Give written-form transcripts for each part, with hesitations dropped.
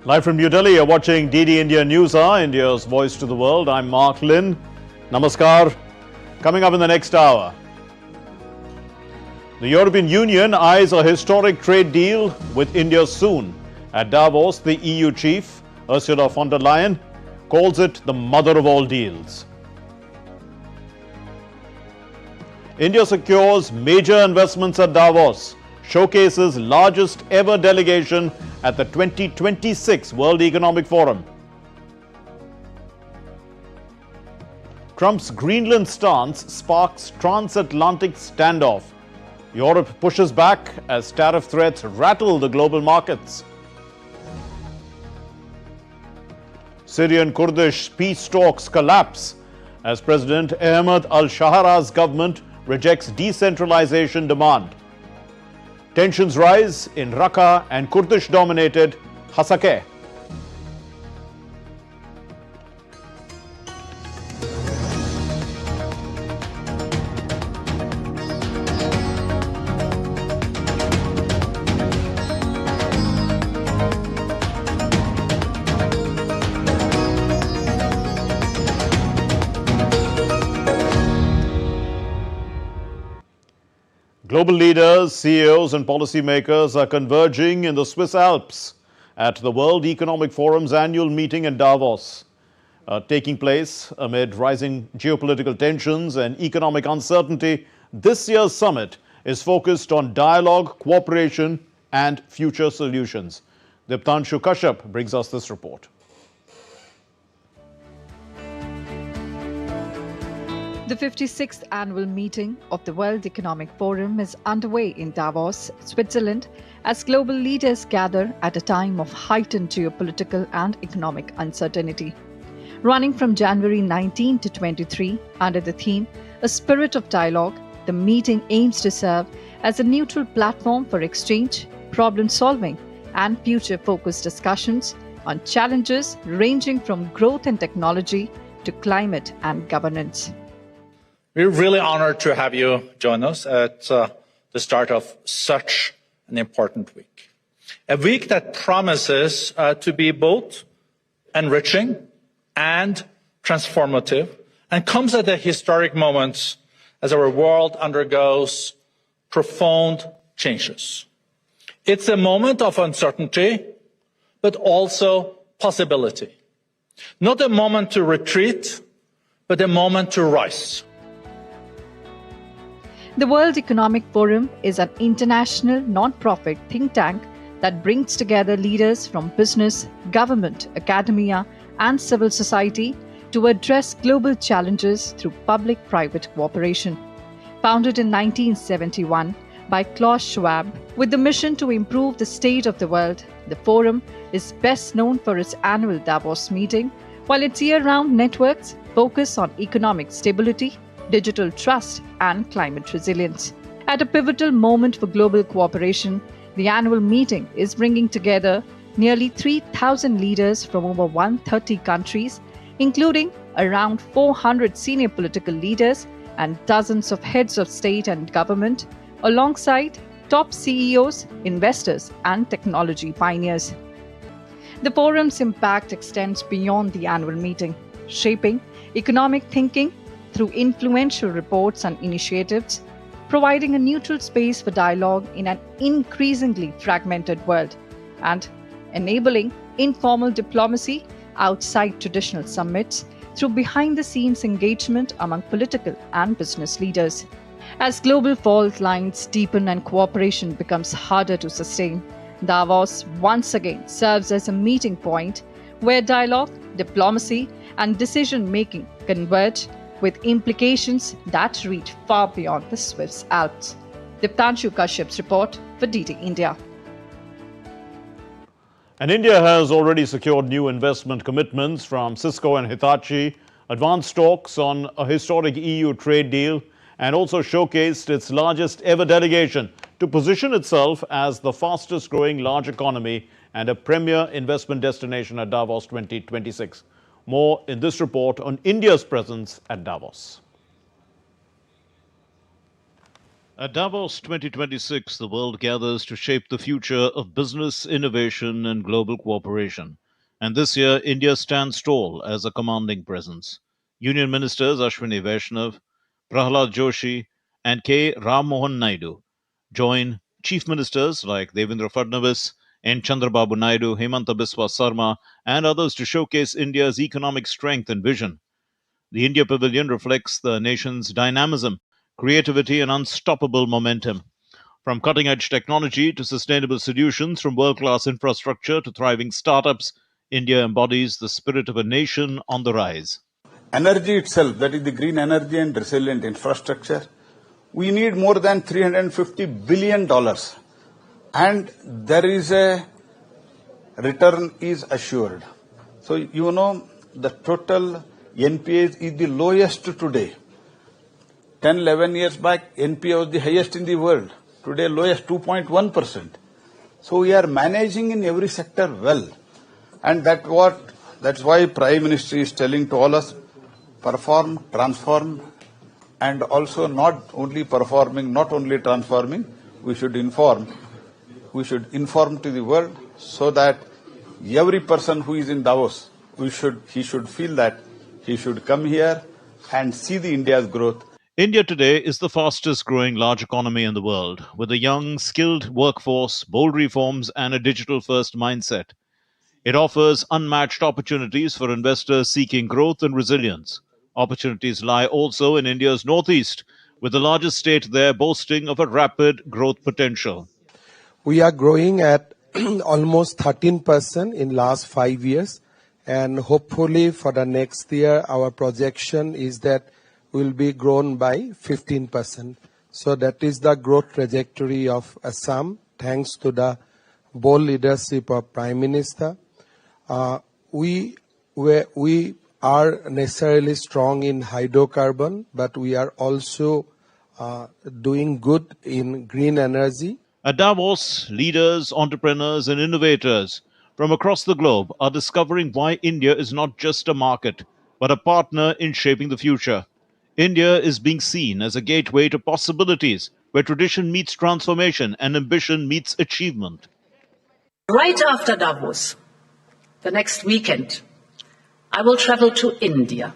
Live from New Delhi, you're watching DD India Newshour, India's voice to the world. I'm Mark Lynn. Namaskar. Coming up in the next hour, the European Union eyes a historic trade deal with India soon. At Davos, the EU chief, Ursula von der Leyen, calls it the mother of all deals. India secures major investments at Davos, showcases largest ever delegation at the 2026 World Economic Forum. Trump's Greenland stance sparks transatlantic standoff. Europe pushes back as tariff threats rattle the global markets. Syrian-Kurdish peace talks collapse as President Ahmed al-Shahara's government rejects decentralization demand. Tensions rise in Raqqa and Kurdish-dominated Hasakeh. Global leaders, CEOs and policymakers are converging in the Swiss Alps at the World Economic Forum's annual meeting in Davos, taking place amid rising geopolitical tensions and economic uncertainty. This year's summit is focused on dialogue, cooperation and future solutions. Diptanshu Kashyap brings us this report. The 56th annual meeting of the World Economic Forum is underway in Davos, Switzerland, as global leaders gather at a time of heightened geopolitical and economic uncertainty. Running from January 19 to 23 under the theme A Spirit of Dialogue, the meeting aims to serve as a neutral platform for exchange, problem-solving and future-focused discussions on challenges ranging from growth and technology to climate and governance. We're really honored to have you join us at the start of such an important week. A week that promises to be both enriching and transformative, and comes at a historic moment as our world undergoes profound changes. It's a moment of uncertainty, but also possibility. Not a moment to retreat, but a moment to rise. The World Economic Forum is an international non-profit think tank that brings together leaders from business, government, academia, and civil society to address global challenges through public-private cooperation. Founded in 1971 by Klaus Schwab, with the mission to improve the state of the world, the forum is best known for its annual Davos meeting, while its year-round networks focus on economic stability, digital trust and climate resilience. At a pivotal moment for global cooperation, the annual meeting is bringing together nearly 3,000 leaders from over 130 countries, including around 400 senior political leaders and dozens of heads of state and government, alongside top CEOs, investors and technology pioneers. The forum's impact extends beyond the annual meeting, shaping economic thinking through influential reports and initiatives, providing a neutral space for dialogue in an increasingly fragmented world, and enabling informal diplomacy outside traditional summits through behind-the-scenes engagement among political and business leaders. As global fault lines deepen and cooperation becomes harder to sustain, Davos once again serves as a meeting point where dialogue, diplomacy, and decision-making converge, with implications that reach far beyond the Swiss Alps. Diptanshu Kashyap's report for DD India. And India has already secured new investment commitments from Cisco and Hitachi, advanced talks on a historic EU trade deal, and also showcased its largest ever delegation to position itself as the fastest growing large economy and a premier investment destination at Davos 2026. More in this report on India's presence at Davos. At Davos 2026, the world gathers to shape the future of business, innovation, and global cooperation. And this year, India stands tall as a commanding presence. Union Ministers Ashwini Vaishnav, Prahlad Joshi, and K. Ram Mohan Naidu join Chief Ministers like Devendra Fadnavis, N. Chandrababu Naidu, Hemanta Biswa Sarma, and others to showcase India's economic strength and vision. The India Pavilion reflects the nation's dynamism, creativity, and unstoppable momentum. From cutting edge technology to sustainable solutions, from world class infrastructure to thriving startups, India embodies the spirit of a nation on the rise. Energy itself, that is the green energy and resilient infrastructure, we need more than $350 billion. And there is a return is assured. So, you know, the total NPA is the lowest today. 10, 11 years back, NPA was the highest in the world. Today, lowest 2.1%. So we are managing in every sector well. And that's why Prime Minister is telling to all us, perform, transform, and also not only performing, not only transforming, we should inform. We should inform to the world so that every person who is in Davos, he should feel that he should come here and see the India's growth. India today is the fastest growing large economy in the world, with a young, skilled workforce, bold reforms, and a digital first mindset. It offers unmatched opportunities for investors seeking growth and resilience. Opportunities lie also in India's northeast, with the largest state there boasting of a rapid growth potential. We are growing at almost 13% in last 5 years, and hopefully for the next year our projection is that will be grown by 15%. So that is the growth trajectory of Assam, thanks to the bold leadership of Prime Minister. We are necessarily strong in hydrocarbon, but we are also doing good in green energy. At Davos, leaders, entrepreneurs, and innovators from across the globe are discovering why India is not just a market, but a partner in shaping the future. India is being seen as a gateway to possibilities, where tradition meets transformation and ambition meets achievement. Right after Davos, the next weekend, I will travel to India.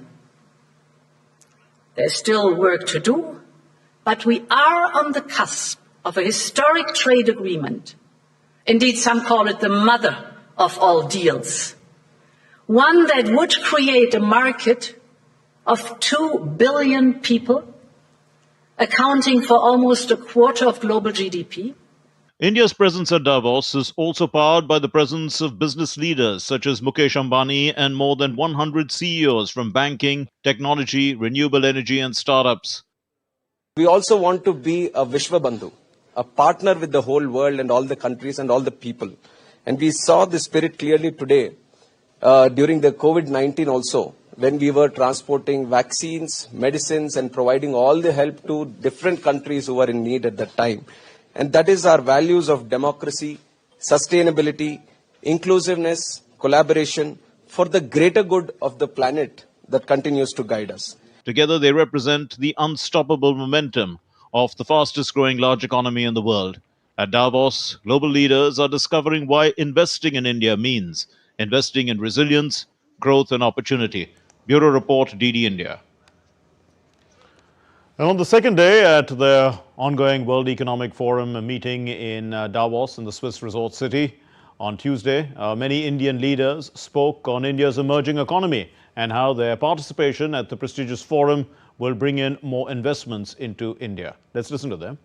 There's still work to do, but we are on the cusp of a historic trade agreement. Indeed, some call it the mother of all deals. One that would create a market of 2 billion people, accounting for almost a quarter of global GDP. India's presence at Davos is also powered by the presence of business leaders such as Mukesh Ambani and more than 100 CEOs from banking, technology, renewable energy, and startups. We also want to be a Vishwabandhu, a partner with the whole world and all the countries and all the people. And we saw this spirit clearly today during the COVID-19 also, when we were transporting vaccines, medicines, and providing all the help to different countries who were in need at that time. And that is our values of democracy, sustainability, inclusiveness, collaboration for the greater good of the planet that continues to guide us. Together, they represent the unstoppable momentum of the fastest growing large economy in the world. At Davos, global leaders are discovering why investing in India means investing in resilience, growth, and opportunity. Bureau Report, DD India. And on the second day at the ongoing World Economic Forum meeting in Davos in the Swiss resort city on Tuesday, many Indian leaders spoke on India's emerging economy and how their participation at the prestigious forum will bring in more investments into India. Let's listen to them.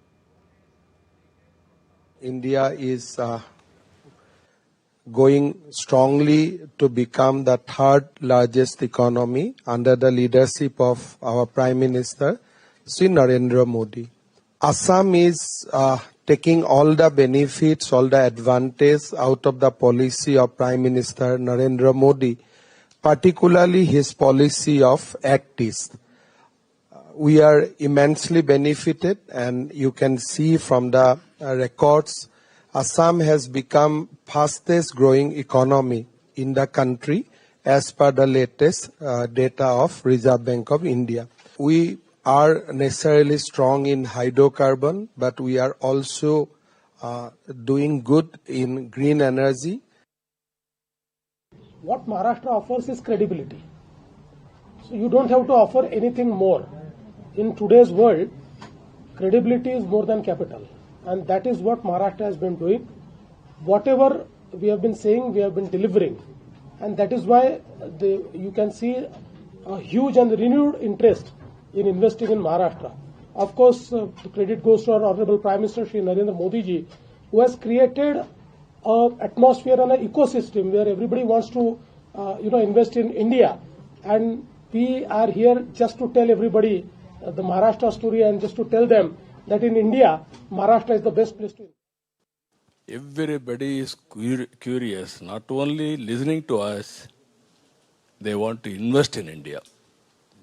India is going strongly to become the third largest economy under the leadership of our Prime Minister, Sri Narendra Modi. Assam is taking all the benefits, all the advantage out of the policy of Prime Minister Narendra Modi, particularly his policy of Act East. We are immensely benefited, and you can see from the records, Assam has become fastest growing economy in the country as per the latest data of Reserve Bank of India. We are necessarily strong in hydrocarbon, but we are also doing good in green energy. What Maharashtra offers is credibility. So you don't have to offer anything more. In today's world, credibility is more than capital. And that is what Maharashtra has been doing. Whatever we have been saying, we have been delivering. And that is why you can see a huge and renewed interest in investing in Maharashtra. Of course, the credit goes to our Honorable Prime Minister Shri Narendra Modi ji, who has created an atmosphere and an ecosystem where everybody wants to invest in India. And we are here just to tell everybody the Maharashtra story and just to tell them that in India, Maharashtra is the best place to invest. Everybody is curious, not only listening to us, they want to invest in India.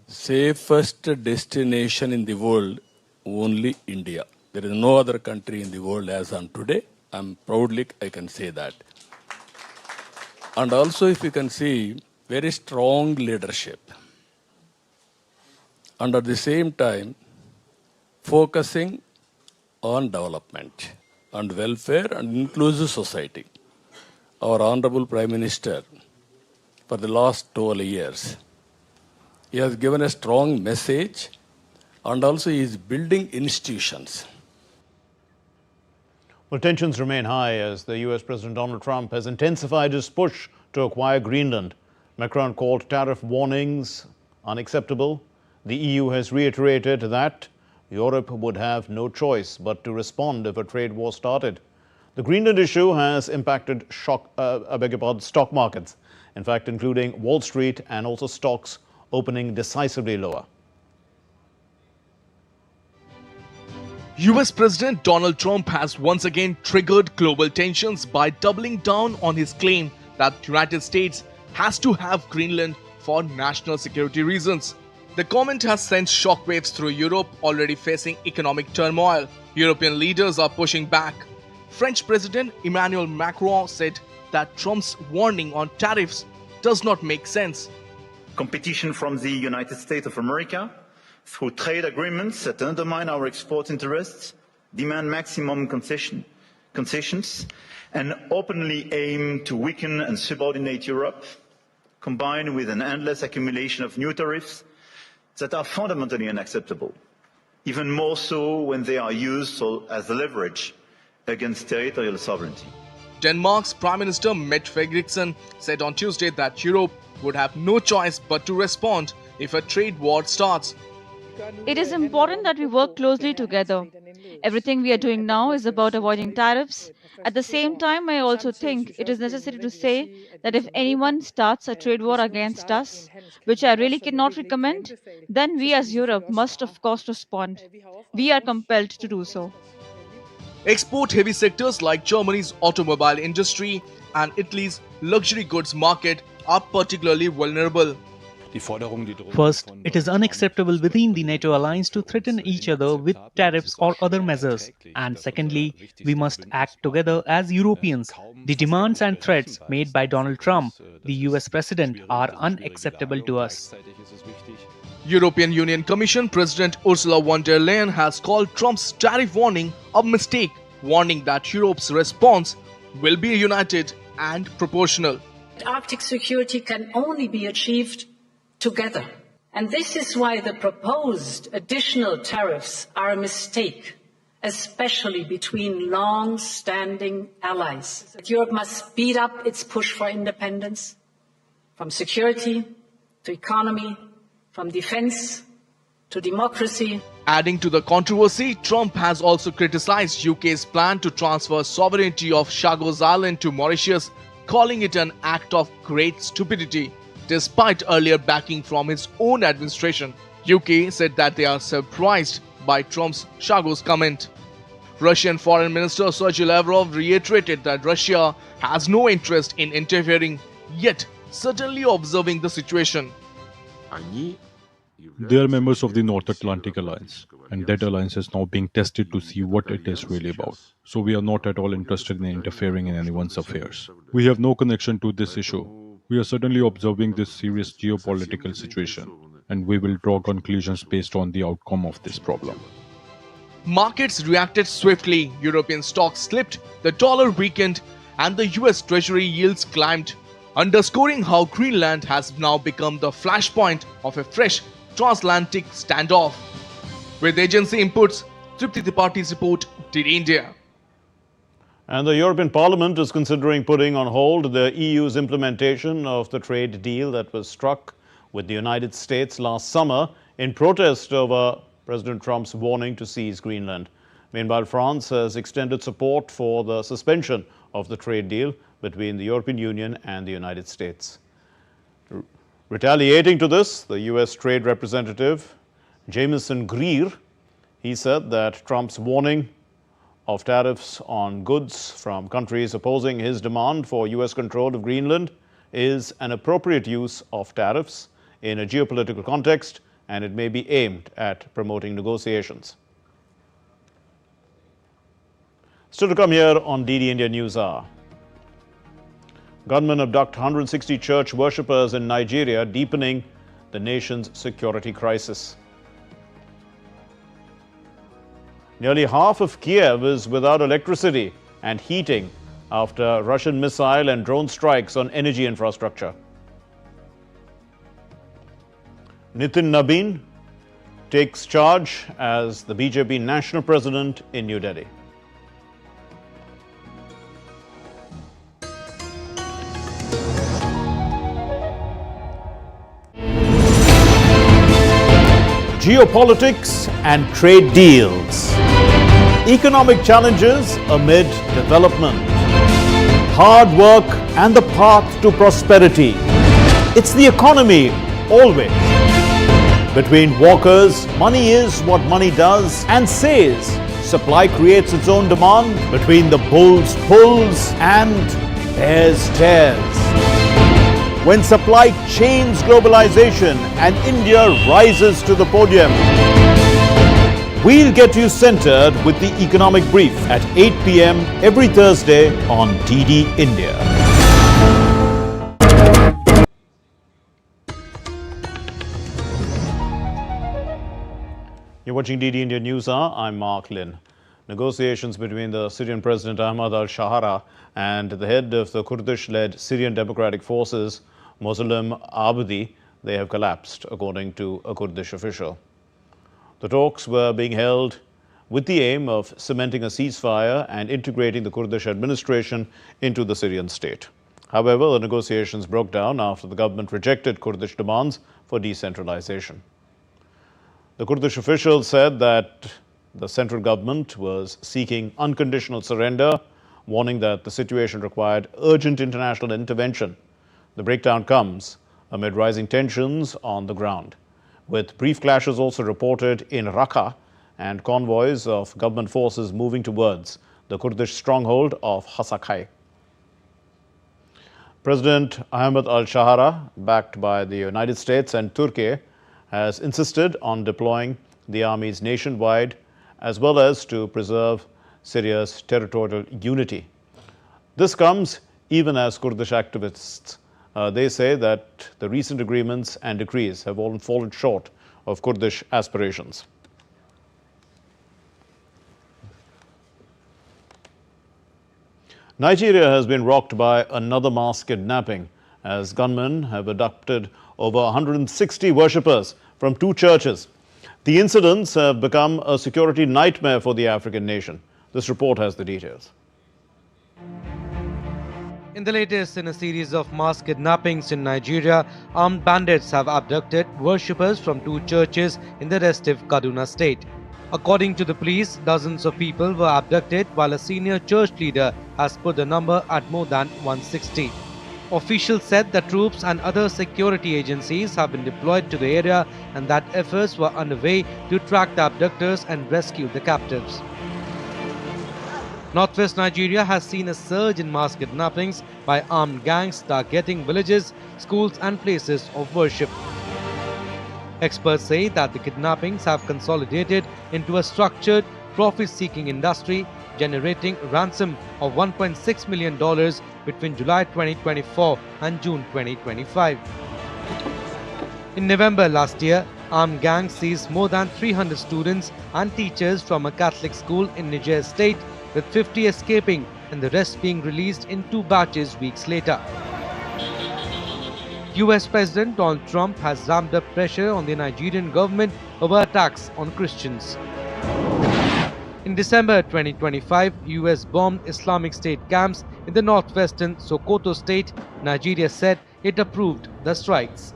Safest destination in the world, only India. There is no other country in the world as on today. I can say that. And also, if you can see, very strong leadership. And at the same time, focusing on development and welfare and inclusive society. Our Honorable Prime Minister, for the last 12 years, he has given a strong message and also he is building institutions. Well, tensions remain high as the US President Donald Trump has intensified his push to acquire Greenland. Macron called tariff warnings unacceptable. The EU has reiterated that Europe would have no choice but to respond if a trade war started. The Greenland issue has impacted stock markets, in fact, including Wall Street and also stocks opening decisively lower. US President Donald Trump has once again triggered global tensions by doubling down on his claim that the United States has to have Greenland for national security reasons. The comment has sent shockwaves through Europe, already facing economic turmoil. European leaders are pushing back. French President Emmanuel Macron said that Trump's warning on tariffs does not make sense. Competition from the United States of America through trade agreements that undermine our export interests, demand maximum concessions, and openly aim to weaken and subordinate Europe, combined with an endless accumulation of new tariffs that are fundamentally unacceptable, even more so when they are used as leverage against territorial sovereignty. Denmark's Prime Minister Mette Frederiksen said on Tuesday that Europe would have no choice but to respond if a trade war starts. It is important that we work closely together. Everything we are doing now is about avoiding tariffs. At the same time, I also think it is necessary to say that if anyone starts a trade war against us, which I really cannot recommend, then we as Europe must of course respond. We are compelled to do so. Export-heavy sectors like Germany's automobile industry and Italy's luxury goods market are particularly vulnerable. First, it is unacceptable within the NATO alliance to threaten each other with tariffs or other measures. And secondly, we must act together as Europeans. The demands and threats made by Donald Trump, the US President, are unacceptable to us. European Union Commission President Ursula von der Leyen has called Trump's tariff warning a mistake, warning that Europe's response will be united and proportional. Arctic security can only be achieved together. And this is why the proposed additional tariffs are a mistake, especially between long-standing allies. Europe must speed up its push for independence, from security to economy, from defense to democracy. Adding to the controversy, Trump has also criticized UK's plan to transfer sovereignty of Chagos Island to Mauritius, calling it an act of great stupidity. Despite earlier backing from his own administration, UK said that they are surprised by Trump's Chagos comment. Russian Foreign Minister Sergei Lavrov reiterated that Russia has no interest in interfering, yet certainly observing the situation. They are members of the North Atlantic Alliance, and that alliance is now being tested to see what it is really about. So we are not at all interested in interfering in anyone's affairs. We have no connection to this issue. We are certainly observing this serious geopolitical situation, and we will draw conclusions based on the outcome of this problem. Markets reacted swiftly. European stocks slipped, the dollar weakened, and the US Treasury yields climbed, underscoring how Greenland has now become the flashpoint of a fresh transatlantic standoff. With agency inputs, Tripti Tripaঠি's report, Did India. And the European Parliament is considering putting on hold the EU's implementation of the trade deal that was struck with the United States last summer in protest over President Trump's warning to seize Greenland. Meanwhile, France has extended support for the suspension of the trade deal between the European Union and the United States. Retaliating to this, the US Trade Representative Jamieson Greer, he said that Trump's warning of tariffs on goods from countries opposing his demand for US control of Greenland is an appropriate use of tariffs in a geopolitical context, and it may be aimed at promoting negotiations. Still to come here on DD India News Hour. Gunmen abduct 160 church worshippers in Nigeria, deepening the nation's security crisis. Nearly half of Kiev is without electricity and heating after Russian missile and drone strikes on energy infrastructure. Nitin Nabin takes charge as the BJP national president in New Delhi. Geopolitics and trade deals. Economic challenges amid development. Hard work and the path to prosperity. It's the economy always. Between walkers, money is what money does and says. Supply creates its own demand. Between the bulls pulls and bears tears. When supply chains globalization and India rises to the podium. We'll get you centered with the economic brief at 8 p.m. every Thursday on DD India. You're watching DD India News Hour. I'm Mark Lynn. Negotiations between the Syrian President Ahmad al-Shahara and the head of the Kurdish-led Syrian Democratic Forces, Muslim Abdi, they have collapsed, according to a Kurdish official. The talks were being held with the aim of cementing a ceasefire and integrating the Kurdish administration into the Syrian state. However, the negotiations broke down after the government rejected Kurdish demands for decentralization. The Kurdish officials said that the central government was seeking unconditional surrender, warning that the situation required urgent international intervention. The breakdown comes amid rising tensions on the ground, with brief clashes also reported in Raqqa and convoys of government forces moving towards the Kurdish stronghold of Hasakhay. President Ahmed al-Shahara, backed by the United States and Turkey, has insisted on deploying the armies nationwide as well as to preserve Syria's territorial unity. This comes even as Kurdish activists they say that the recent agreements and decrees have all fallen short of Kurdish aspirations. Nigeria has been rocked by another mass kidnapping as gunmen have abducted over 160 worshippers from 2 churches. The incidents have become a security nightmare for the African nation. This report has the details. In the latest in a series of mass kidnappings in Nigeria, armed bandits have abducted worshippers from 2 churches in the restive Kaduna state. According to the police, dozens of people were abducted, while a senior church leader has put the number at more than 160. Officials said that troops and other security agencies have been deployed to the area and that efforts were underway to track the abductors and rescue the captives. Northwest Nigeria has seen a surge in mass kidnappings by armed gangs targeting villages, schools and places of worship. Experts say that the kidnappings have consolidated into a structured, profit-seeking industry, generating a ransom of $1.6 million between July 2024 and June 2025. In November last year, Armed gangs seized more than 300 students and teachers from a Catholic school in Niger state, with 50 escaping and the rest being released in 2 batches weeks later. US President Donald Trump has ramped up pressure on the Nigerian government over attacks on Christians. In December 2025, US bombed Islamic State camps in the northwestern Sokoto state. Nigeria said it approved the strikes.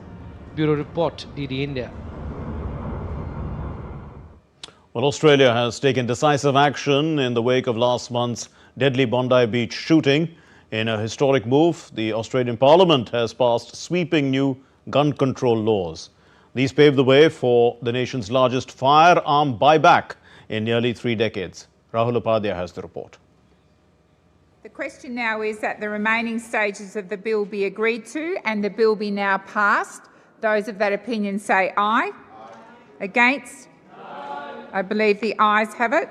Bureau Report, DD India. Well, Australia has taken decisive action in the wake of last month's deadly Bondi Beach shooting. In a historic move, the Australian Parliament has passed sweeping new gun control laws. These pave the way for the nation's largest firearm buyback in nearly 3 decades. Rahul Upadhyay has the report. The question now is that the remaining stages of the bill be agreed to and the bill be now passed. Those of that opinion say aye. Against? I believe the ayes have it.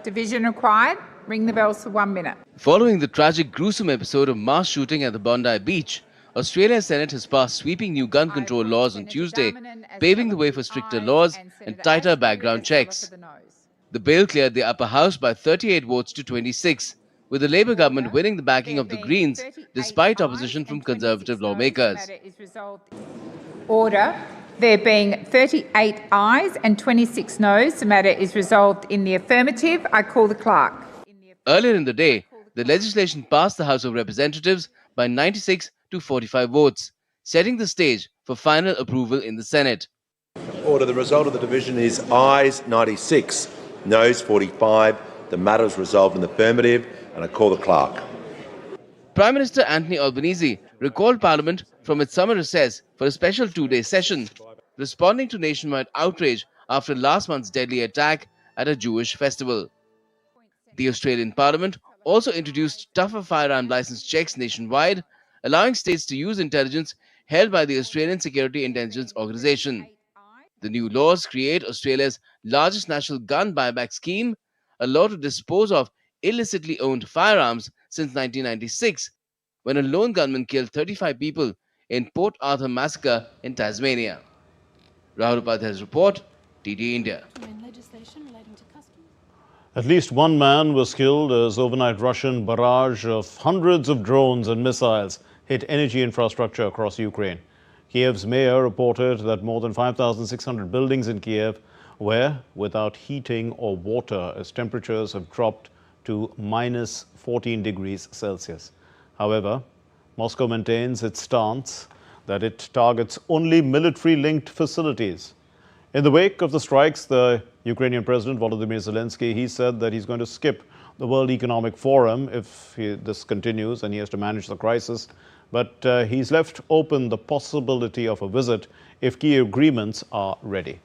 Division required. Ring the bells for 1 minute. Following the tragic, gruesome episode of mass shooting at the Bondi Beach, Australia's Senate has passed sweeping new gun control laws on Tuesday, paving the way for stricter laws and tighter background checks. The bill cleared the upper house by 38 votes to 26, with the Labour government winning the backing of the Greens despite opposition from Conservative lawmakers. Order. There being 38 ayes and 26 noes, the matter is resolved in the affirmative. I call the clerk. Earlier in the day, the legislation passed the House of Representatives by 96 to 45 votes, setting the stage for final approval in the Senate. Order. The result of the division is ayes 96, noes 45. The matter is resolved in the affirmative, and I call the clerk. Prime Minister Anthony Albanese recalled Parliament from its summer recess for a special 2-day session, responding to nationwide outrage after last month's deadly attack at a Jewish festival. The Australian Parliament also introduced tougher firearm licence checks nationwide, allowing states to use intelligence held by the Australian Security Intelligence Organisation. The new laws create Australia's largest national gun buyback scheme, a law to dispose of illicitly owned firearms since 1996, when a lone gunman killed 35 people in Port Arthur massacre in Tasmania. Rahul Upadhyay's report, TD India. At least one man was killed as overnight Russian barrage of hundreds of drones and missiles hit energy infrastructure across Ukraine. Kiev's mayor reported that more than 5,600 buildings in Kiev were without heating or water as temperatures have dropped to minus 14 degrees Celsius. However, Moscow maintains its stance that it targets only military-linked facilities. In the wake of the strikes, the Ukrainian President Volodymyr Zelensky, he said that he's going to skip the World Economic Forum if this continues and he has to manage the crisis. But he's left open the possibility of a visit if key agreements are ready.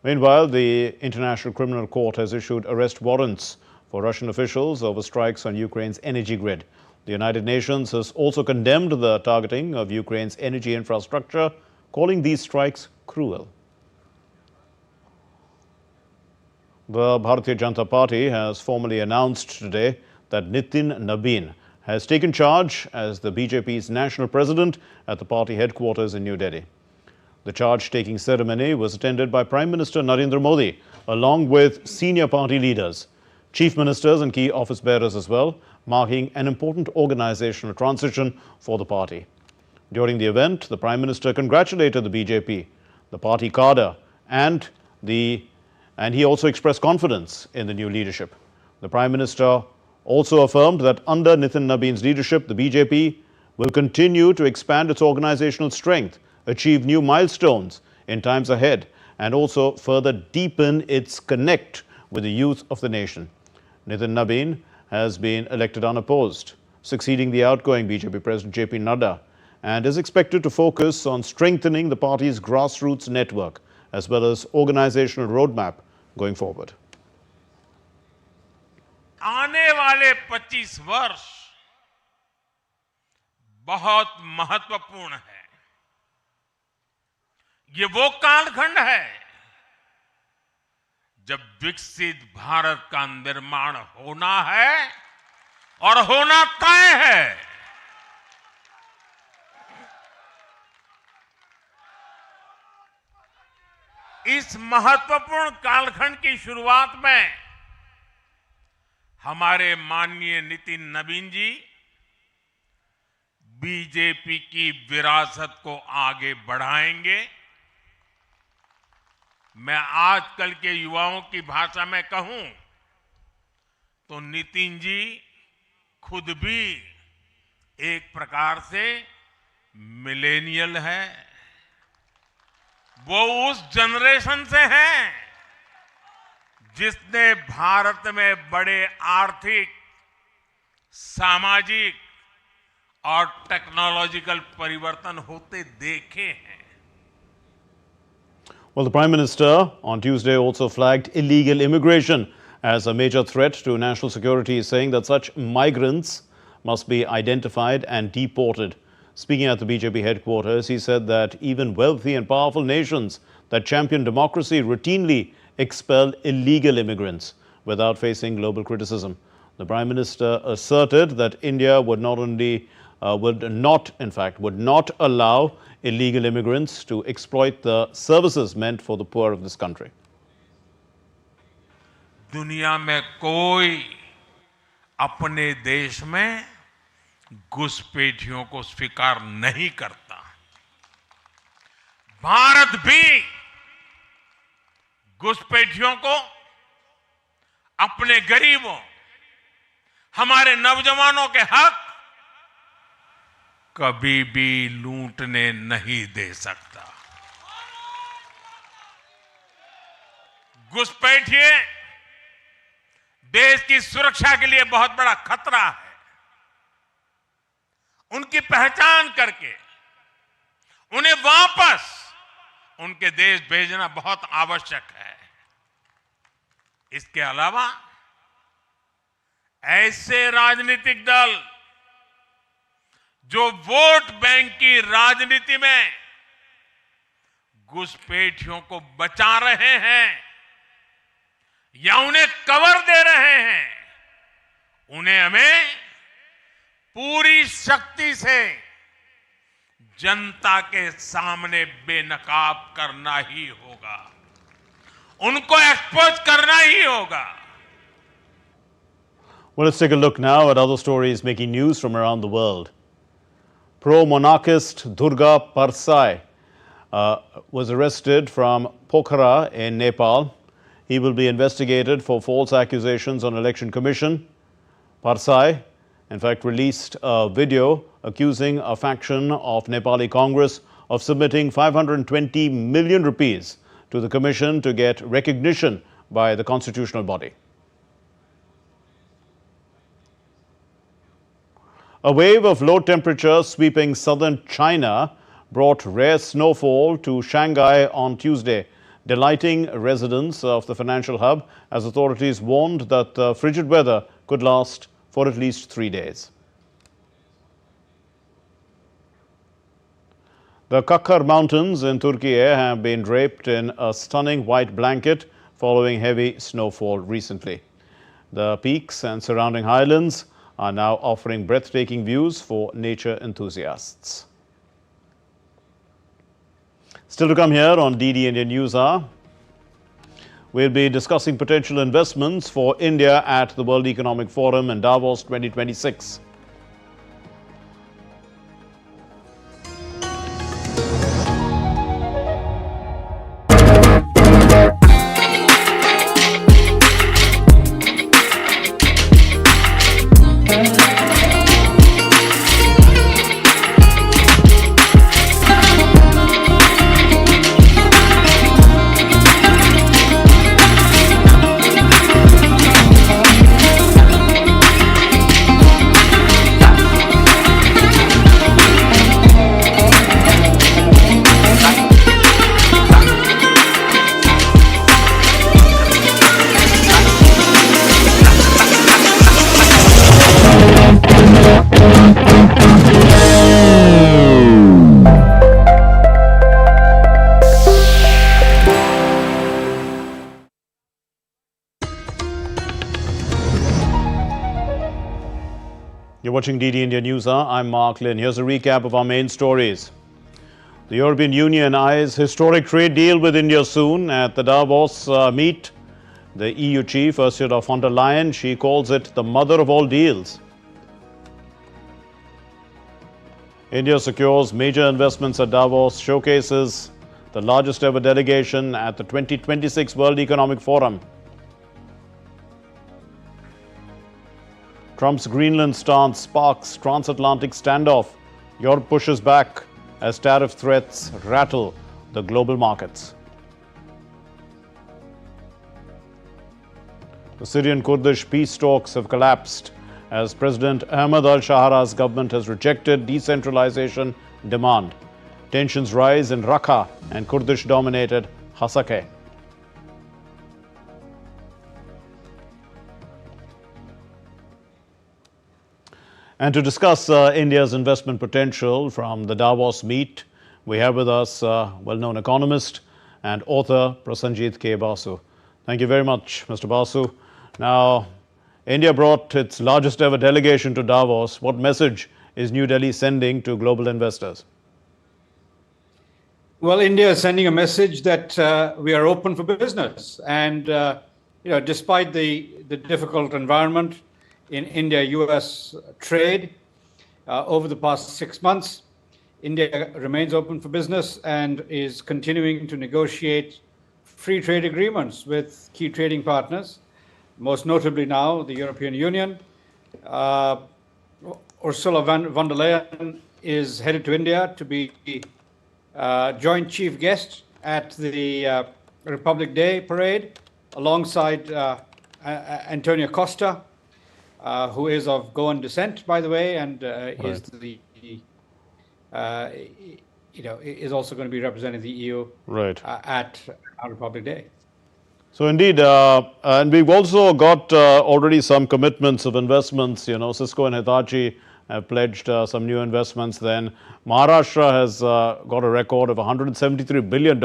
Meanwhile, the International Criminal Court has issued arrest warrants for Russian officials over strikes on Ukraine's energy grid. The United Nations has also condemned the targeting of Ukraine's energy infrastructure, calling these strikes cruel. The Bharatiya Janata Party has formally announced today that Nitin Nabin has taken charge as the BJP's national president at the party headquarters in New Delhi. The charge-taking ceremony was attended by Prime Minister Narendra Modi, along with senior party leaders, chief ministers and key office bearers as well, marking an important organizational transition for the party. During the event, the Prime Minister congratulated the BJP, the party cadre, and he also expressed confidence in the new leadership. The Prime Minister also affirmed that under Nitin Nabin's leadership, the BJP will continue to expand its organizational strength, achieve new milestones in times ahead, and also further deepen its connect with the youth of the nation. Nitin Nabin has been elected unopposed, succeeding the outgoing BJP President JP Nadda, and is expected to focus on strengthening the party's grassroots network as well as organizational roadmap going forward. आने वाले 25 वर्ष बहुत महत्वपूर्ण है। ये वो कालखंड है जब विकसित भारत का निर्माण होना है और होना तय है। इस महत्वपूर्ण कालखंड की शुरुआत में हमारे माननीय नितिन नवीन जी बीजेपी की विरासत को आगे बढ़ाएंगे। मैं आजकल के युवाओं की भाषा में कहूं तो नितिन जी खुद भी एक प्रकार से मिलेनियल है। वो उस जनरेशन से हैं जिसने भारत में बड़े आर्थिक, सामाजिक और टेक्नोलॉजिकल परिवर्तन होते देखे हैं। Well, the Prime Minister on Tuesday also flagged illegal immigration as a major threat to national security, saying that such migrants must be identified and deported. Speaking at the BJP headquarters, he said that even wealthy and powerful nations that champion democracy routinely expel illegal immigrants without facing global criticism. The Prime Minister asserted that India would not allow illegal immigrants to exploit the services meant for the poor of this country. दुनिया में कोई अपने देश में घुसपैठियों को स्वीकार नहीं करता। भारत भी घुसपैठियों को अपने गरीबों, हमारे नौजवानों के हक कभी भी लूटने नहीं दे सकता। घुसपैठिए देश की सुरक्षा के लिए बहुत बड़ा खतरा है। उनकी पहचान करके उन्हें वापस उनके देश भेजना बहुत आवश्यक है। इसके अलावा ऐसे राजनीतिक दल जो वोट बैंक की राजनीति में घुसपैठियों को बचा रहे हैं या उन्हें कवर दे रहे हैं, उन्हें हमें पूरी शक्ति से जनता के सामने बेनकाब करना ही होगा, उनको एक्सपोज करना ही होगा। Well, let's take a look now at other stories making news from around the world. Pro-monarchist Durga Parsai was arrested from Pokhara in Nepal. He will be investigated for false accusations on Election Commission. Parsai, in fact, released a video accusing a faction of Nepali Congress of submitting 520 million rupees to the Commission to get recognition by the constitutional body. A wave of low temperature sweeping southern China brought rare snowfall to Shanghai on Tuesday, delighting residents of the financial hub as authorities warned that the frigid weather could last for at least 3 days. The Kakkar Mountains in Turkey have been draped in a stunning white blanket following heavy snowfall recently. The peaks and surrounding highlands are now offering breathtaking views for nature enthusiasts. Still to come here on DD India Newshour, we'll be discussing potential investments for India at the World Economic Forum in Davos 2026. You're watching DD India Newshour. I'm Mark Lynn. Here's a recap of our main stories. The European Union eyes historic trade deal with India soon. At the Davos meet, the EU chief, Ursula von der Leyen, she calls it the mother of all deals. India secures major investments at Davos, showcases the largest ever delegation at the 2026 World Economic Forum. Trump's Greenland stance sparks transatlantic standoff. Europe pushes back as tariff threats rattle the global markets. The Syrian-Kurdish peace talks have collapsed as President Ahmed al-Shahara's government has rejected decentralization demand. Tensions rise in Raqqa and Kurdish-dominated Hasakeh. And to discuss India's investment potential from the Davos meet, we have with us well-known economist and author Prasenjit K. Basu. Thank you very much, Mr. Basu. Now, India brought its largest ever delegation to Davos. What message is New Delhi sending to global investors? Well, India is sending a message that we are open for business. And, despite the difficult environment in India-US trade over the past 6 months, India remains open for business and is continuing to negotiate free trade agreements with key trading partners, most notably now the European Union. Ursula von der Leyen is headed to India to be joint chief guest at the Republic Day parade alongside Antonio Costa, who is of Goan descent, by the way, and is the is also going to be representing the EU at Republic Day. So indeed, and we've also got already some commitments of investments. Cisco and Hitachi have pledged some new investments. Then Maharashtra has got a record of $173 billion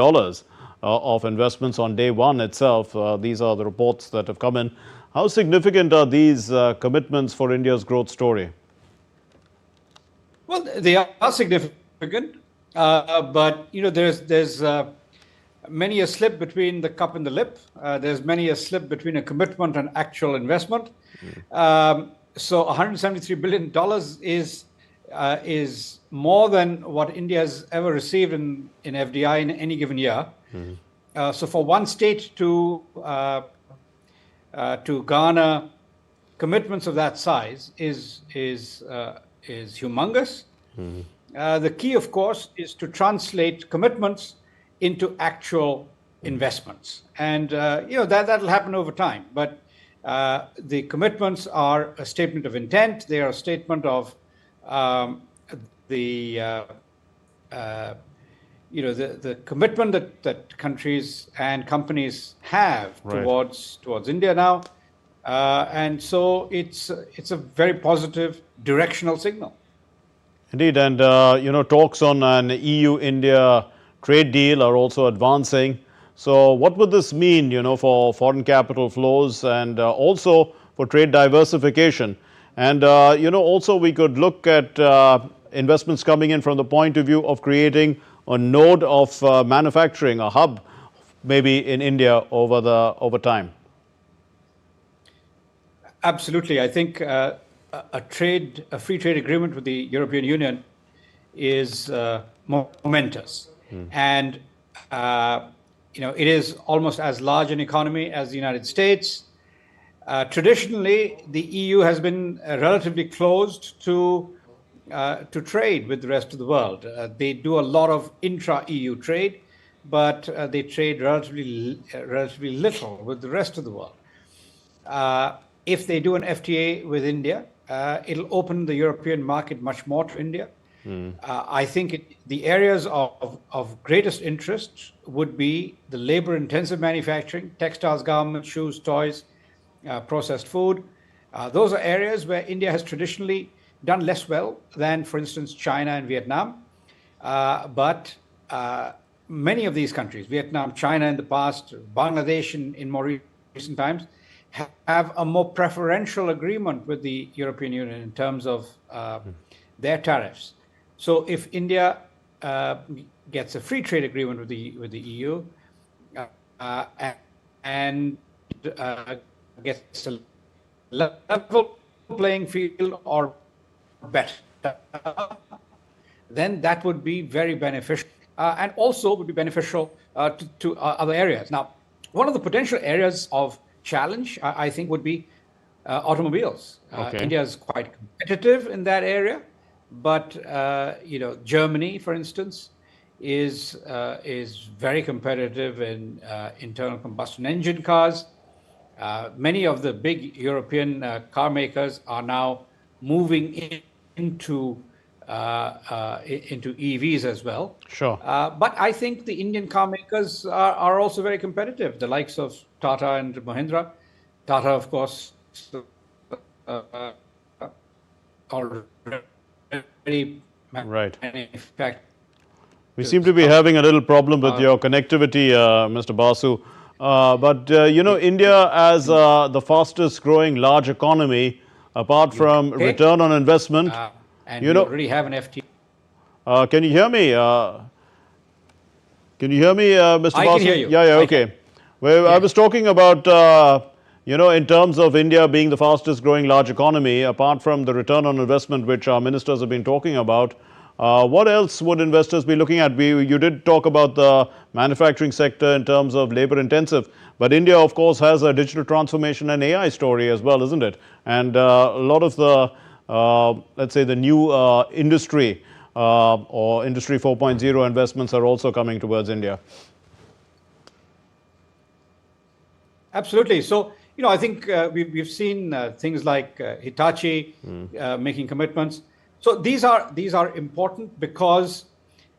of investments on day one itself. These are the reports that have come in. How significant are these commitments for India's growth story? Well, they are significant, but there's many a slip between the cup and the lip. There's many a slip between a commitment and actual investment. So $173 billion is more than what India has ever received in FDI in any given year. So for one state to garner commitments of that size is humongous. The key, of course, is to translate commitments into actual investments, and that'll happen over time. But the commitments are a statement of intent. They are a statement of the commitment that countries and companies have towards India now, and so it's a very positive directional signal. Indeed, and talks on an EU-India trade deal are also advancing. So what would this mean, for foreign capital flows and also for trade diversification? And, also we could look at investments coming in from the point of view of creating a node of manufacturing, a hub maybe in India over time. Absolutely. I think a free trade agreement with the European Union is momentous. And, it is almost as large an economy as the United States. Traditionally, the EU has been relatively closed to trade with the rest of the world. They do a lot of intra-EU trade, but they trade relatively little with the rest of the world. If they do an FTA with India, it'll open the European market much more to India. I think the areas of greatest interest would be the labor-intensive manufacturing, textiles, garments, shoes, toys, processed food. Those are areas where India has traditionally done less well than, for instance, China and Vietnam. But many of these countries, Vietnam, China in the past, Bangladesh in more recent times, have a more preferential agreement with the European Union in terms of their tariffs. So if India gets a free trade agreement with the EU and gets a level playing field or better, then that would be very beneficial and also would be beneficial to other areas. Now, one of the potential areas of challenge, I think, would be automobiles. India is quite competitive in that area, but Germany, for instance, is very competitive in internal combustion engine cars. Many of the big European car makers are now moving into EVs as well. Sure. But I think the Indian car makers are also very competitive. The likes of Tata and Mahindra. Tata, of course, already. Right. In fact, we seem to be having a little problem with your connectivity, Mr. Basu. But India as the fastest growing large economy, apart from return on investment, and you already have an FTA. Can you hear me? Can you hear me, Mr. Basu? I can hear you. Yeah, okay. Well, I was talking about, in terms of India being the fastest growing large economy, apart from the return on investment, which our ministers have been talking about, what else would investors be looking at? You did talk about the manufacturing sector in terms of labor intensive, but India, of course, has a digital transformation and AI story as well, isn't it? And a lot of the, let's say, the new industry or Industry 4.0 investments are also coming towards India. Absolutely. So, I think we've seen things like Hitachi making commitments. So these are important because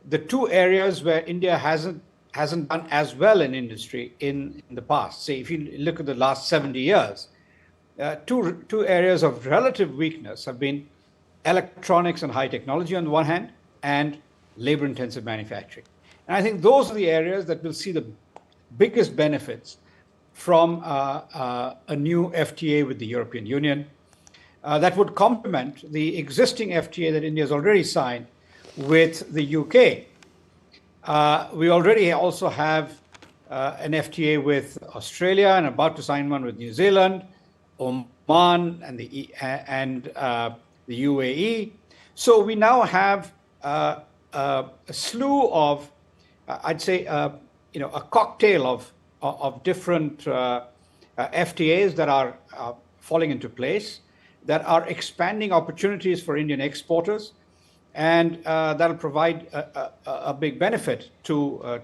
the two areas where India hasn't done as well in industry in the past. Say, if you look at the last 70 years, two areas of relative weakness have been electronics and high technology on the one hand, and labor-intensive manufacturing. And I think those are the areas that will see the biggest benefits from a new FTA with the European Union that would complement the existing FTA that India has already signed with the UK. We already also have an FTA with Australia and about to sign one with New Zealand, Oman, and the UAE. So we now have a slew of, I'd say, a cocktail of different FTAs that are falling into place, that are expanding opportunities for Indian exporters, and that'll provide a big benefit to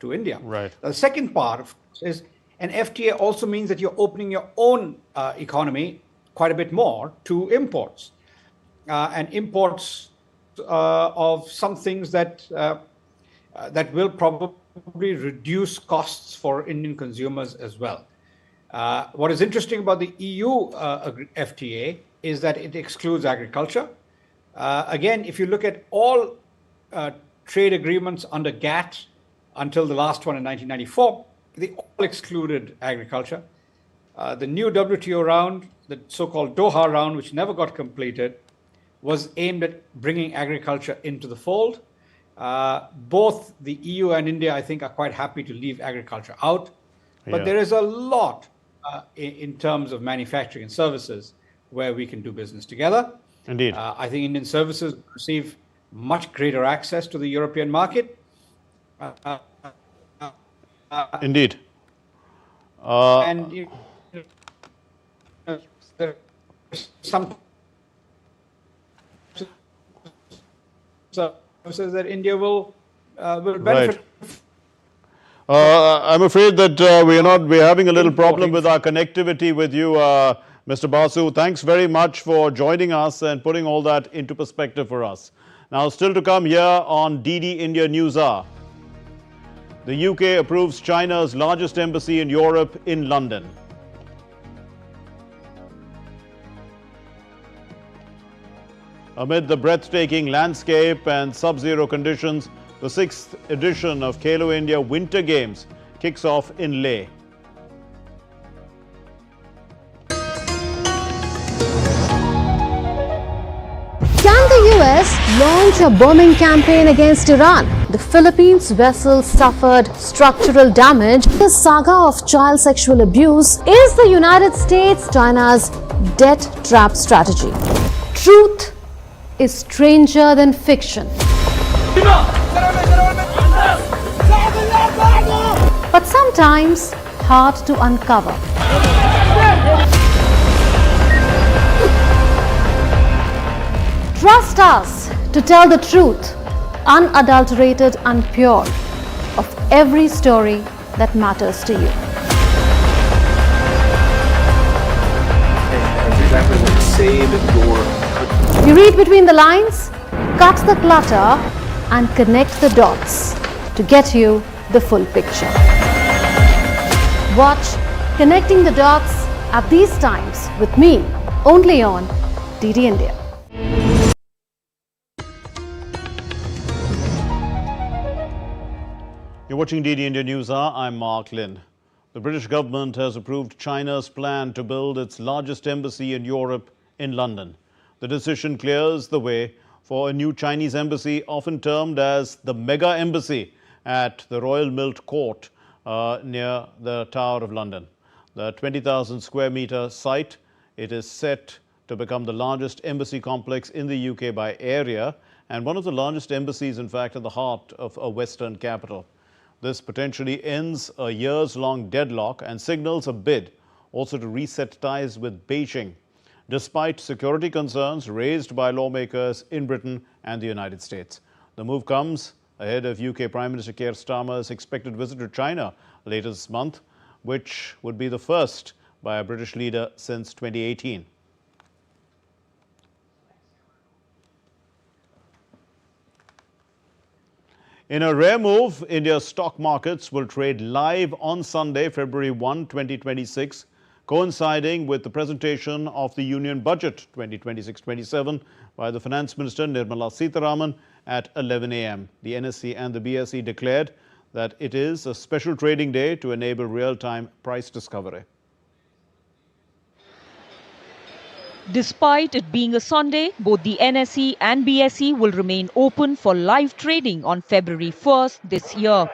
India. Right. The second part is an FTA also means that you're opening your own economy quite a bit more to imports, and imports of some things that will probably reduce costs for Indian consumers as well. What is interesting about the EU FTA is that it excludes agriculture. Again, if you look at all trade agreements under GATT until the last one in 1994, they all excluded agriculture. The new WTO round, the so-called Doha round, which never got completed, was aimed at bringing agriculture into the fold. Both the EU and India, I think, are quite happy to leave agriculture out. But there is a lot in terms of manufacturing and services where we can do business together. Indeed. I think Indian services receive much greater access to the European market. Indeed. And there are some services that India will benefit. I'm afraid that we're having a little problem with our connectivity with you, Mr. Basu. Thanks very much for joining us and putting all that into perspective for us. Now, still to come here on DD India Newshour. The UK approves China's largest embassy in Europe in London. Amid the breathtaking landscape and sub-zero conditions, the 6th edition of Khelo India Winter Games kicks off in Leh. Can the US launch a bombing campaign against Iran. The Philippines vessel suffered structural damage. The saga of child sexual abuse is the United States China's debt trap strategy. Truth is stranger than fiction. But sometimes hard to uncover. Trust us to tell the truth, unadulterated and pure, of every story that matters to you. You read between the lines, cut the clutter, and connect the dots to get you the full picture. Watch Connecting the Dots at these times with me, only on DD India. You're watching DD India Newshour. I'm Mark Lynn. The British government has approved China's plan to build its largest embassy in Europe in London. The decision clears the way for a new Chinese embassy, often termed as the Mega Embassy, at the Royal Milt Court near the Tower of London. The 20,000 square metre site, it is set to become the largest embassy complex in the UK by area, and one of the largest embassies, in fact, at the heart of a Western capital. This potentially ends a years-long deadlock and signals a bid also to reset ties with Beijing, despite security concerns raised by lawmakers in Britain and the United States. The move comes ahead of UK Prime Minister Keir Starmer's expected visit to China later this month, which would be the first by a British leader since 2018. In a rare move, India's stock markets will trade live on Sunday, February 1, 2026, coinciding with the presentation of the Union Budget 2026-27 by the Finance Minister Nirmala Sitharaman at 11 a.m. The NSE and the BSE declared that it is a special trading day to enable real-time price discovery. Despite it being a Sunday, both the NSE and BSE will remain open for live trading on February 1st this year.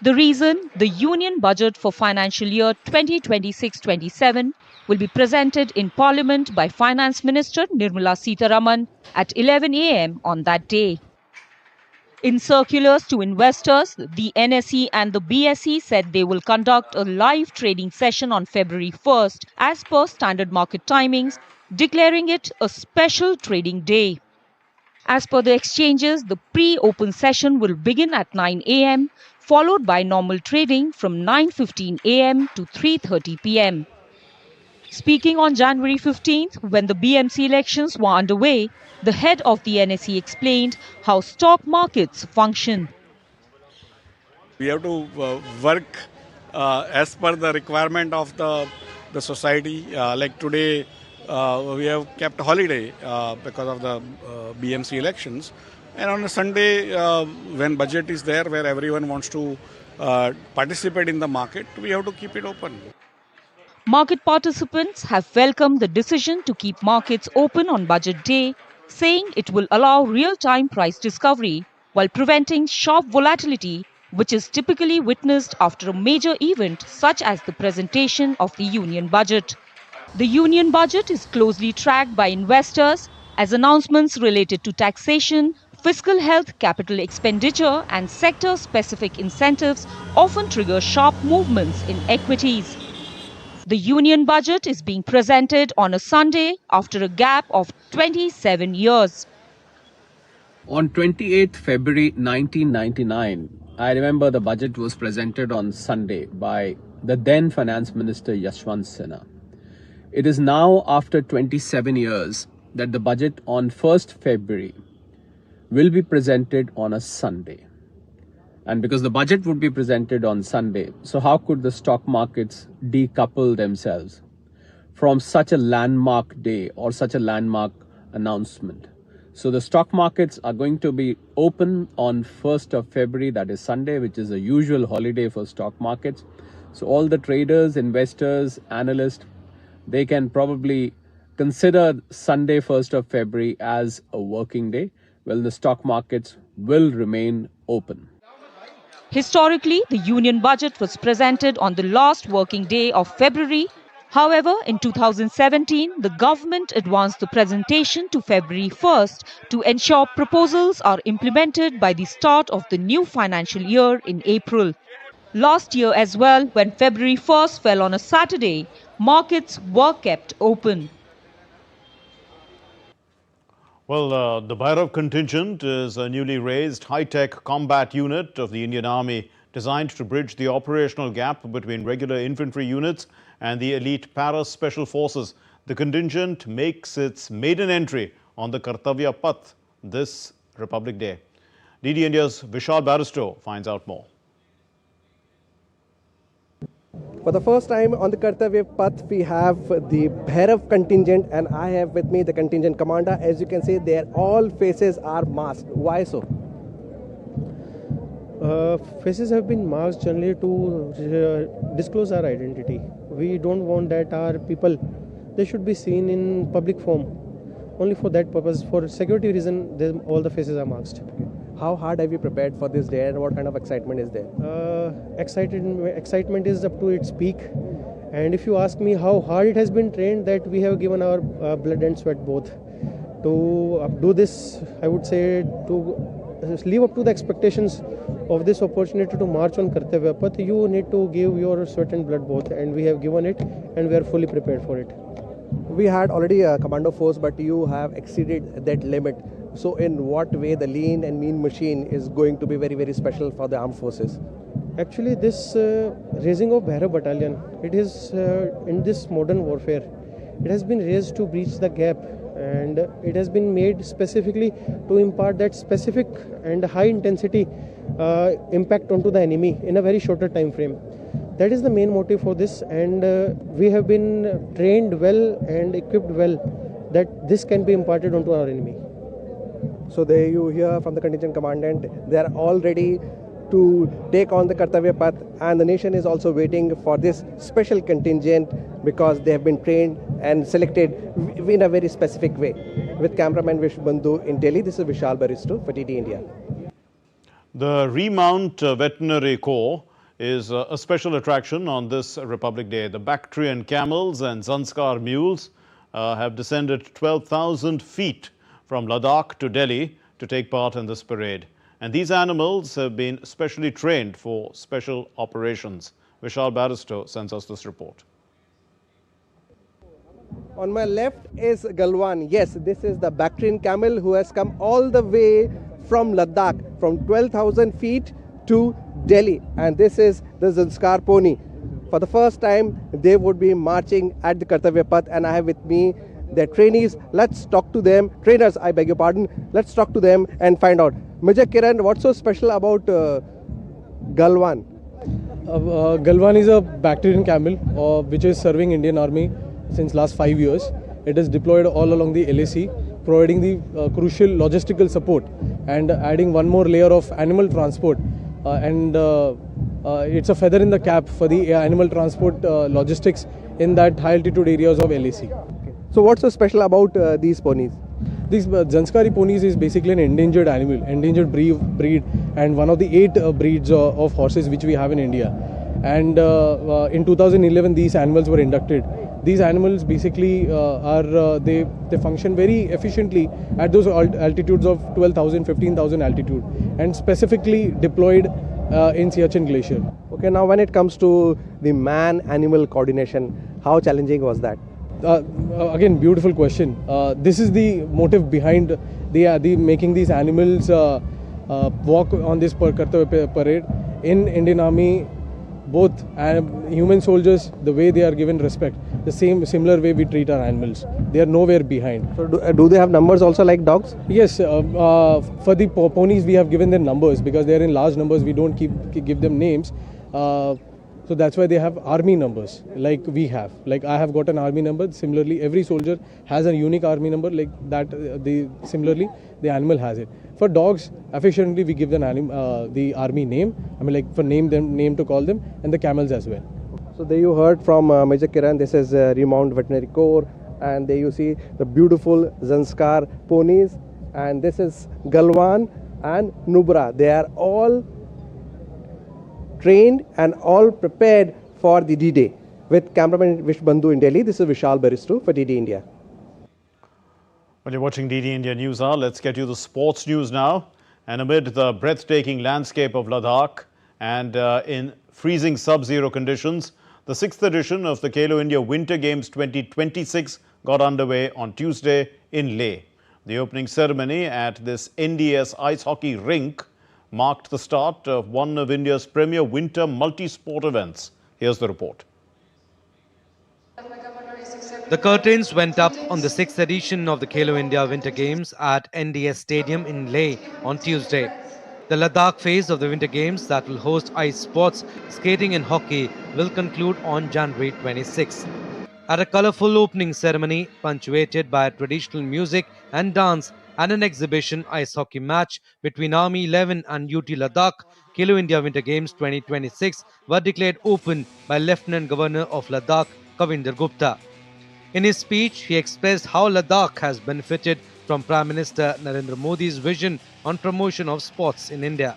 The reason? The Union Budget for financial year 2026-27 will be presented in Parliament by Finance Minister Nirmala Sitharaman at 11 a.m. on that day. In circulars to investors, the NSE and the BSE said they will conduct a live trading session on February 1st as per standard market timings, declaring it a special trading day. As per the exchanges, the pre-open session will begin at 9 a.m., followed by normal trading from 9:15 a.m. to 3:30 p.m. Speaking on January 15th, when the BMC elections were underway, the head of the NSE explained how stock markets function. We have to work as per the requirement of the society. Like today, we have kept holiday because of the BMC elections. And on a Sunday, when budget is there, where everyone wants to participate in the market, we have to keep it open. Market participants have welcomed the decision to keep markets open on budget day, saying it will allow real-time price discovery while preventing sharp volatility, which is typically witnessed after a major event such as the presentation of the Union Budget. The Union Budget is closely tracked by investors as announcements related to taxation, fiscal health, capital expenditure and sector-specific incentives often trigger sharp movements in equities. The Union Budget is being presented on a Sunday after a gap of 27 years. On 28th February 1999, I remember the budget was presented on Sunday by the then Finance Minister Yashwant Sinha. It is now after 27 years that the budget on 1st February will be presented on a Sunday. And because the budget would be presented on Sunday, so how could the stock markets decouple themselves from such a landmark day or such a landmark announcement? So the stock markets are going to be open on 1st of February, that is Sunday, which is a usual holiday for stock markets. So all the traders, investors, analysts, they can probably consider Sunday 1st of February as a working day. well, the stock markets will remain open. Historically, the union budget was presented on the last working day of February. However, in 2017, the government advanced the presentation to February 1st to ensure proposals are implemented by the start of the new financial year in April. Last year as well, when February 1st fell on a Saturday, markets were kept open. Well, the Bhairav contingent is a newly raised high-tech combat unit of the Indian Army designed to bridge the operational gap between regular infantry units and the elite para-special forces. The contingent makes its maiden entry on the Kartavya Path this Republic Day. DD India's Vishal Barristow finds out more. For the first time on the Kartavya Path, we have the Bhairav contingent, and I have with me the contingent commander. As you can see, their all faces are masked. Why so? Faces have been masked generally to disclose our identity. We don't want that our people, they should be seen in public form. Only for that purpose, for security reason, all the faces are masked. Okay. How hard have you prepared for this day, and what kind of excitement is there? Excitement is up to its peak. And if you ask me how hard it has been trained, that we have given our blood and sweat both. To do this, I would say, to live up to the expectations of this opportunity to march on Kartavya Path, you need to give your sweat and blood both, and we have given it, and we are fully prepared for it. We had already a commando force, but you have exceeded that limit. So in what way the lean and mean machine is going to be very, very special for the armed forces? Actually, this raising of Bhairav battalion, it is in this modern warfare, it has been raised to breach the gap, and it has been made specifically to impart that specific and high intensity impact onto the enemy in a very shorter time frame. That is the main motive for this, and we have been trained well and equipped well that this can be imparted onto our enemy. So there you hear from the contingent commandant, they are all ready to take on the Kartavya Path, and the nation is also waiting for this special contingent because they have been trained and selected in a very specific way. With cameraman Vishnu Bandhu in Delhi, this is Vishal Barristow for DD India. The Remount Veterinary Corps is a special attraction on this Republic Day. The Bactrian camels and Zanskar mules have descended 12,000 feet from Ladakh to Delhi to take part in this parade. And these animals have been specially trained for special operations. Vishal Barristow sends us this report. On my left is Galwan. Yes, this is the Bactrian camel who has come all the way from Ladakh, from 12,000 feet to Delhi. And this is the Zanskar pony. For the first time, they would be marching at the Kartavya Path, and I have with me their trainees. Let's talk to them. Trainers, I beg your pardon. Let's talk to them and find out. Major Kiran, what's so special about Galwan? Galwan is a Bactrian camel which is serving Indian Army since last 5 years. It is deployed all along the LAC, providing the crucial logistical support and adding one more layer of animal transport. It's a feather in the cap for the animal transport logistics in that high altitude areas of LAC. So what's so special about these ponies? These Zanskari ponies is basically an endangered animal, endangered breed, and one of the 8 breeds of horses which we have in India. And in 2011, these animals were inducted. These animals basically they function very efficiently at those altitudes of 12,000, 15,000 altitude, and specifically deployed in Siachen Glacier. Okay, now when it comes to the man-animal coordination, how challenging was that? Again, beautiful question. This is the motive behind the making these animals walk on this Kartavya parade. In Indian Army, both human soldiers, the way they are given respect, the similar way we treat our animals. They are nowhere behind. So do they have numbers also like dogs? Yes, for the ponies we have given them numbers because they are in large numbers. We don't give them names. So that's why they have army numbers like we have. Like I have got an army number. Similarly, every soldier has a unique army number like that. Similarly, the animal has it. For dogs, affectionately we give them the army name. I mean, like for name to call them, and the camels as well. So there you heard from Major Kiran. This is Remount Veterinary Corps, and there you see the beautiful Zanskar ponies. and this is Galwan and Nubra. They are all trained and all prepared for the D-Day. With cameraman Vish Bandhu in Delhi, this is Vishal Baristu for DD India. Well, you're watching DD India Newshour. Let's get you the sports news now. And amid the breathtaking landscape of Ladakh and in freezing sub-zero conditions, the 6th edition of the Khelo India Winter Games 2026 got underway on Tuesday in Leh. The opening ceremony at this NDS ice hockey rink marked the start of one of India's premier winter multi-sport events. Here's the report. The curtains went up on the 6th edition of the Khelo India Winter Games at NDS Stadium in Leh on Tuesday. The Ladakh phase of the Winter Games that will host ice sports, skating and hockey will conclude on January 26. At a colourful opening ceremony punctuated by traditional music and dance and an exhibition ice hockey match between Army 11 and UT Ladakh, Khelo India Winter Games 2026 were declared open by Lieutenant Governor of Ladakh, Kavinder Gupta. In his speech, he expressed how Ladakh has benefited from Prime Minister Narendra Modi's vision on promotion of sports in India.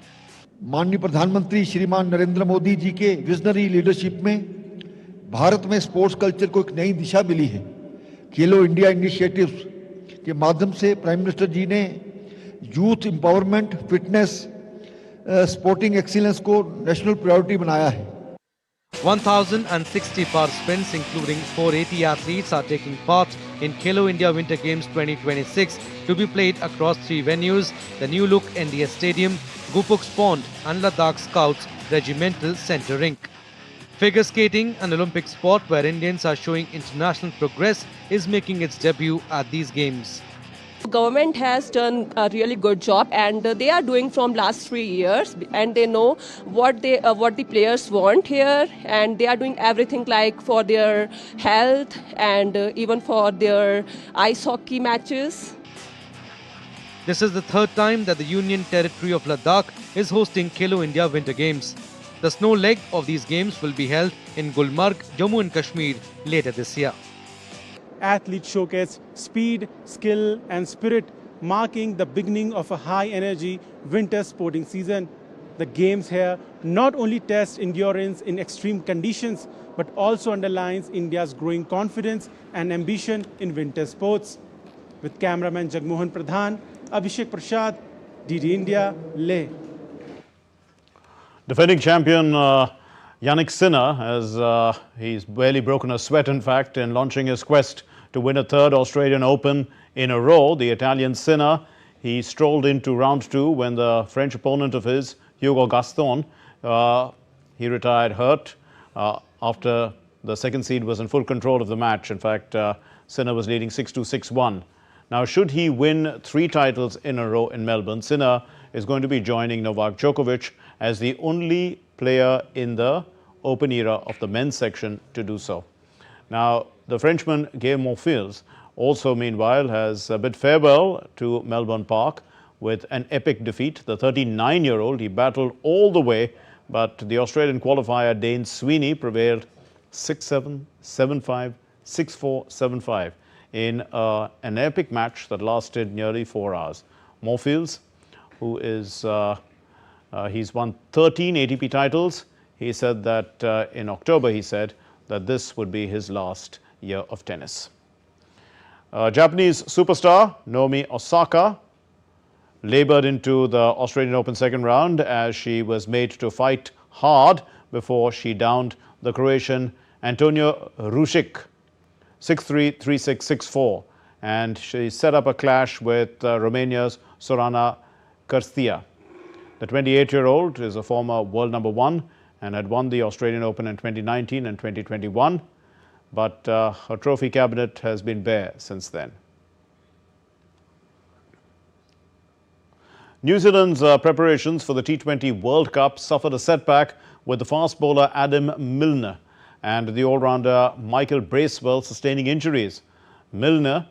माननीय प्रधानमंत्री श्रीमान नरेंद्र मोदी जी के visionary leadership में भारत में sports culture को एक नई दिशा मिली है। खेलो इंडिया इनिशिएटिव्स के माध्यम से प्राइम मिनिस्टर जी ने youth empowerment, fitness, sporting excellence को नेशनल प्रायोरिटी बनाया है। 1,060 participants, including 480 athletes, are taking part in Khelo India Winter Games 2026 to be played across 3 venues: the new look NDS Stadium, Gupuk's Pond and Ladakh Scouts Regimental Centre Rink. Figure skating, an Olympic sport where Indians are showing international progress, is making its debut at these games. Government has done a really good job, and they are doing from last 3 years, and they know what the players want here, and they are doing everything like for their health and even for their ice hockey matches. This is the 3rd time that the Union Territory of Ladakh is hosting Khelo India Winter Games. The snow leg of these games will be held in Gulmarg, Jammu and Kashmir later this year. Athletes showcase speed, skill and spirit, marking the beginning of a high-energy winter sporting season. The games here not only test endurance in extreme conditions, but also underlines India's growing confidence and ambition in winter sports. With cameraman Jagmohan Pradhan, Abhishek Prasad, DD India, Leh. Defending champion Yannick Sinner has he's barely broken a sweat, in fact, in launching his quest to win a 3rd Australian Open in a row. The Italian Sinner, he strolled into round 2 when the French opponent of his, Hugo Gaston, he retired hurt after the 2nd seed was in full control of the match. In fact, Sinner was leading 6-2, 6-1. Now, should he win 3 titles in a row in Melbourne, Sinner is going to be joining Novak Djokovic as the only player in the Open era of the men's section to do so. Now, the Frenchman Gaël Monfils also, meanwhile, has bid farewell to Melbourne Park with an epic defeat. The 39-year-old, he battled all the way, but the Australian qualifier Dane Sweeney prevailed 6-7, 7-5, 6-4, 7-5 in an epic match that lasted nearly 4 hours. Monfils, who is he's won 13 ATP titles. He said that in October, he said that this would be his last year of tennis. Japanese superstar Naomi Osaka labored into the Australian Open 2nd round as she was made to fight hard before she downed the Croatian Antonio Rušić 6-3, 3-6, 6-4. And she set up a clash with Romania's Sorana Cîrstea. The 28-year-old is a former world #1 and had won the Australian Open in 2019 and 2021, but her trophy cabinet has been bare since then. New Zealand's preparations for the T20 World Cup suffered a setback with the fast bowler Adam Milner and the all-rounder Michael Bracewell sustaining injuries. Milner,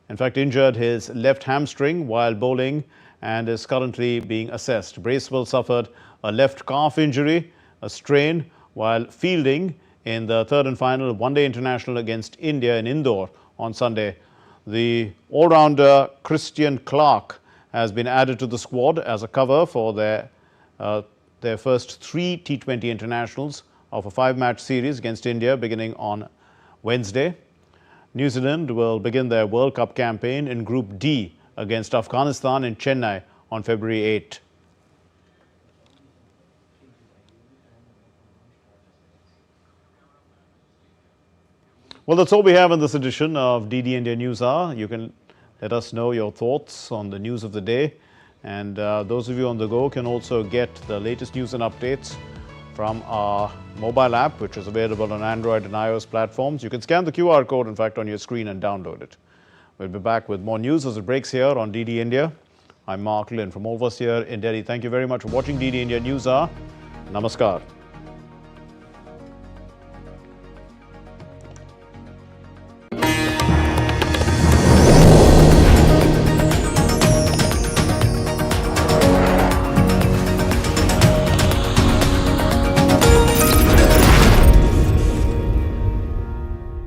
in fact, injured his left hamstring while bowling and is currently being assessed. Bracewell suffered a left calf injury, a strain, while fielding in the 3rd and final one-day international against India in Indore on Sunday. The all-rounder Christian Clark has been added to the squad as a cover for their first 3 T20 internationals of a 5-match series against India beginning on Wednesday. New Zealand will begin their World Cup campaign in Group D against Afghanistan in Chennai on February 8. Well, that's all we have in this edition of DD India News Hour. You can let us know your thoughts on the news of the day. And those of you on the go can also get the latest news and updates from our mobile app, which is available on Android and iOS platforms. You can scan the QR code, in fact, on your screen and download it. We'll be back with more news as it breaks here on DD India. I'm Mark Lynn from all of us here in Delhi. Thank you very much for watching DD India News Hour. Namaskar.